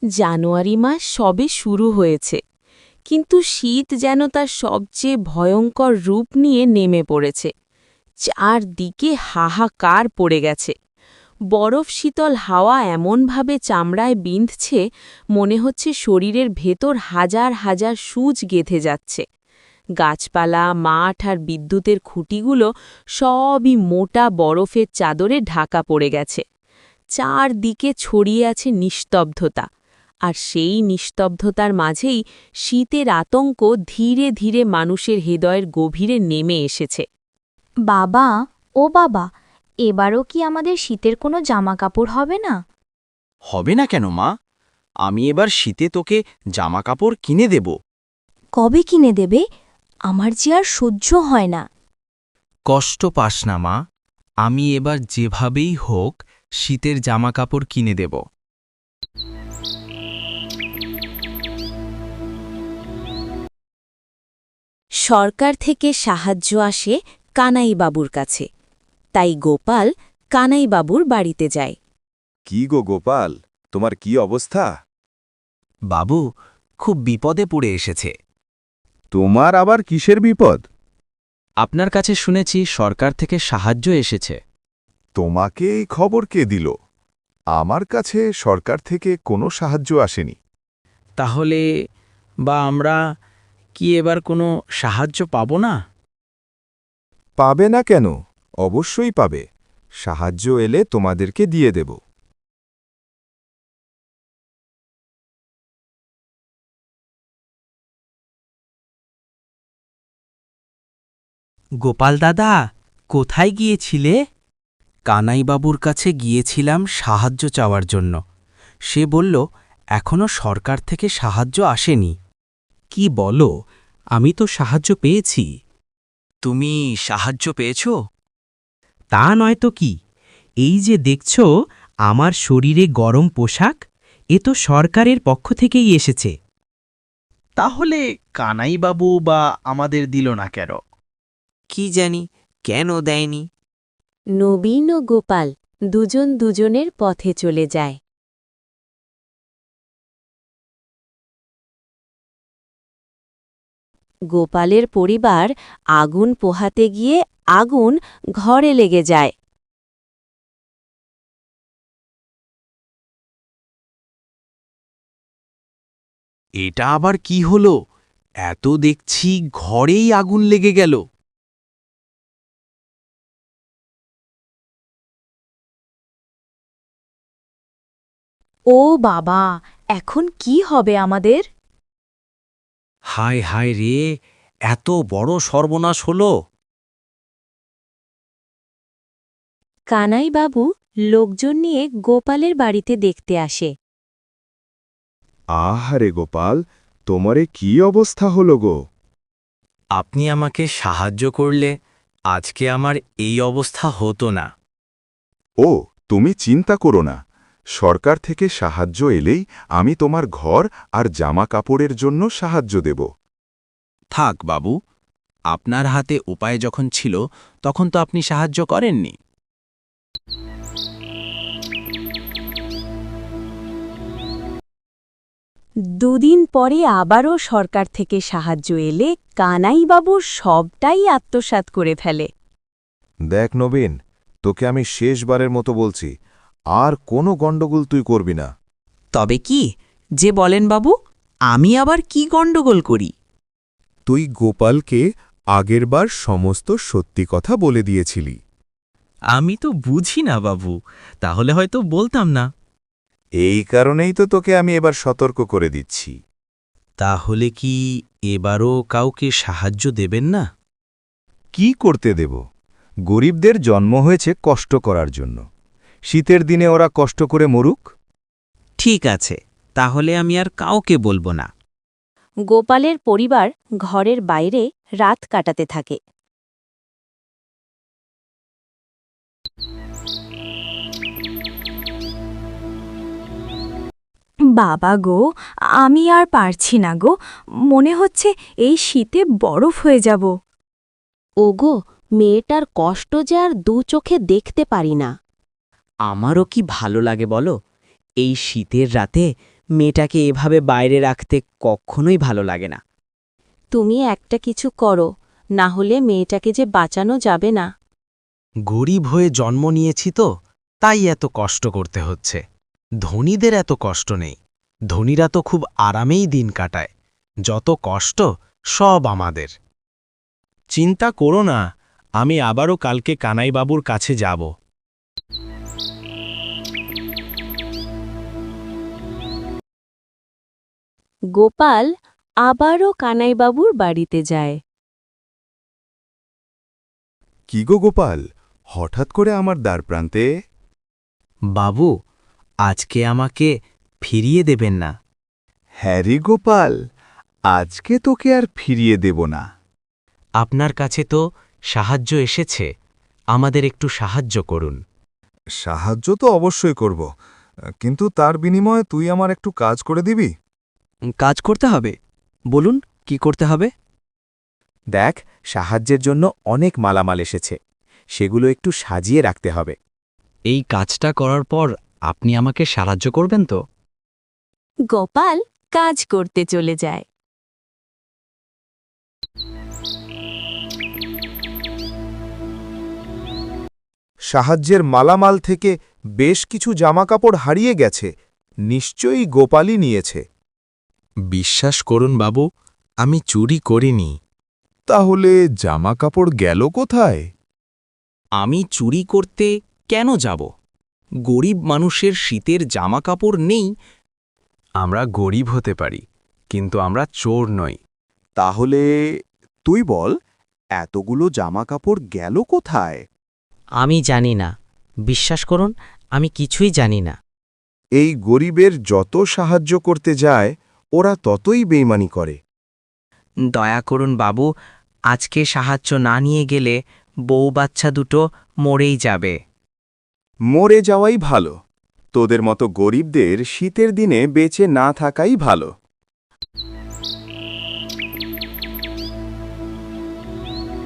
জানুয়ারি মাস সবে শুরু হয়েছে, কিন্তু শীত যেন তার সবচেয়ে ভয়ঙ্কর রূপ নিয়ে নেমে পড়েছে। চারদিকে হাহাকার পড়ে গেছে। বরফ শীতল হাওয়া এমনভাবে চামড়ায় বিঁধছে, মনে হচ্ছে শরীরের ভেতর হাজার হাজার সূচ গেঁথে যাচ্ছে। গাছপালা, মাঠ আর বিদ্যুতের খুঁটিগুলো সবই মোটা বরফের চাদরে ঢাকা পড়ে গেছে। চারদিকে ছড়িয়ে আছে নিস্তব্ধতা, আর সেই নিস্তব্ধতার মাঝেই শীতের আতঙ্ক ধীরে ধীরে মানুষের হৃদয়ের গভীরে নেমে এসেছে। বাবা, ও বাবা, এবারও কি আমাদের শীতের কোনো জামাকাপড় হবে না? হবে না কেন মা? আমি এবার শীতে তোকে জামাকাপড় কিনে দেব। কবে কিনে দেবে? আমার যে আর সহ্য হয় না। কষ্ট পাস না মা, আমি এবার যেভাবেই হোক শীতের জামাকাপড় কিনে দেব। সরকার থেকে সাহায্য আসে কানাইবাবুর কাছে, তাই গোপাল কানাইবাবুর বাড়িতে যায়। কি গো গোপাল, তোমার কি অবস্থা? বাবু, খুব বিপদে পড়ে এসেছে। তোমার আবার কিসের বিপদ? আপনার কাছে শুনেছি সরকার থেকে সাহায্য এসেছে। তোমাকে এই খবর কে দিল? আমার কাছে সরকার থেকে কোনো সাহায্য আসেনি। তাহলে আমরা কি এবার কোনো সাহায্য পাব না? পাবে না কেন? অবশ্যই পাবে। সাহায্য এলে তোমাদেরকে দিয়ে দেব। গোপাল দাদা, কোথায় গিয়েছিলে? কানাইবাবুর কাছে গিয়েছিলাম সাহায্য চাওয়ার জন্য। সে বলল এখনো সরকার থেকে সাহায্য আসেনি। কি বলো? আমি তো সাহায্য পেয়েছি। তুমি সাহায্য পেয়েছ? তা নয় তো কি, এই যে দেখছ আমার শরীরে গরম পোশাক, এ তো সরকারের পক্ষ থেকেই এসেছে। তাহলে কানাইবাবু বা আমাদের দিল না কেন? কি জানি কেন দেয়নি। নবীন ও গোপাল দুজন দুজনের পথে চলে যায়। গোপালের পরিবার আগুন পোহাতে গিয়ে আগুন ঘরে লেগে যায়। এটা আবার কি হলো? এত দেখছি ঘরেই আগুন লেগে গেল। ও বাবা, এখন কি হবে আমাদের? হায় হায় রে, এত বড় সর্বনাশ হলো। কানাইবাবু লোকজন নিয়ে গোপালের বাড়িতে দেখতে আসে। আহারে গোপাল, তোমারে কি অবস্থা হলো গো? আপনি আমাকে সাহায্য করলে আজকে আমার এই অবস্থা হতো না। ও, তুমি চিন্তা করো না। সরকার থেকে সাহায্য এলেই আমি তোমার ঘর আর জামা কাপড়ের জন্য সাহায্য দেব। থাক বাবু, আপনার হাতে উপায় যখন ছিল তখন তো আপনি সাহায্য করেননি। দুদিন পরে আবারও সরকার থেকে সাহায্য এলে কানাইবাবু সবটাই আত্মসাৎ করে ফেলে। দেখ নবীন, তোকে আমি শেষবারের মতো বলছি, আর কোনো গণ্ডগোল তুই করবি না। তবে কি যে বলেন বাবু, আমি আবার কি গণ্ডগোল করি? তুই গোপালকে আগেরবার সমস্ত সত্যি কথা বলে দিয়েছিলি। আমি তো বুঝি না বাবু, তাহলে হয়তো বলতাম না। এই কারণেই তো তোকে আমি এবার সতর্ক করে দিচ্ছি। তাহলে কি এবারও কাউকে সাহায্য দেবেন না? কি করতে দেব? গরিবদের জন্ম হয়েছে কষ্ট করার জন্য। শীতের দিনে ওরা কষ্ট করে মরুক। ঠিক আছে, তাহলে আমি আর কাউকে বলবো না। গোপালের পরিবার ঘরের বাইরে রাত কাটাতে থাকে। বাবা গো, আমি আর পারছি না গো, মনে হচ্ছে এই শীতে বরফ হয়ে যাব। ওগো, মেয়েটার কষ্ট যে আর দু চোখে দেখতে পারি না। আমারও কি ভালো লাগে বলো? এই শীতের রাতে মেয়েটাকে এভাবে বাইরে রাখতে কখনোই ভালো লাগে না। তুমি একটা কিছু করো, না হলে মেয়েটাকে যে বাঁচানো যাবে না। গরিব হয়ে জন্ম নিয়েছি তো, তাই এত কষ্ট করতে হচ্ছে। ধনীদের এত কষ্ট নেই। ধনীরা তো খুব আরামেই দিন কাটায়। যত কষ্ট সব আমাদের। চিন্তা করো না, আমি আবারও কালকে কানাইবাবুর কাছে যাব। গোপাল আবারও কানাইবাবুর বাড়িতে যায়। কি গো গোপাল, হঠাৎ করে আমার দ্বারপ্রান্তে? বাবু, আজকে আমাকে ফিরিয়ে দেবেন না। হ্যারি গোপাল, আজকে তোকে আর ফিরিয়ে দেব না। আপনার কাছে তো সাহায্য এসেছে, আমাদের একটু সাহায্য করুন। সাহায্য তো অবশ্যই করব, কিন্তু তার বিনিময়ে তুই আমার একটু কাজ করে দিবি? কাজ করতে হবে? বলুন, কি করতে হবে? দেখ, সাহায্যের জন্য অনেক মালামাল এসেছে, সেগুলো একটু সাজিয়ে রাখতে হবে। এই কাজটা করার পর আপনি আমাকে সাহায্য করবেন তো? গোপাল কাজ করতে চলে যায়। সাহায্যের মালামাল থেকে বেশ কিছু জামাকাপড় হারিয়ে গেছে, নিশ্চয়ই গোপালই নিয়েছে। বিশ্বাস করুন বাবু, আমি চুরি করিনি। তাহলে জামাকাপড় গেল কোথায়? আমি চুরি করতে কেন যাব? গরিব মানুষের শীতের জামাকাপড় নেই। আমরা গরিব হতে পারি, কিন্তু আমরা চোর নই। তাহলে তুই বল, এতগুলো জামাকাপড় গেল কোথায়? আমি জানি না। বিশ্বাস করুন, আমি কিছুই জানি না। এই গরিবের যত সাহায্য করতে যায়, ওরা ততই বেইমানি করে। দয়া করুন বাবু, আজকে সাহায্য না নিয়ে গেলে বউ বাচ্চা দুটো মরেই যাবে। মরে যাওয়াই ভালো। তোদের মতো গরিবদের শীতের দিনে বেঁচে না থাকাই ভালো।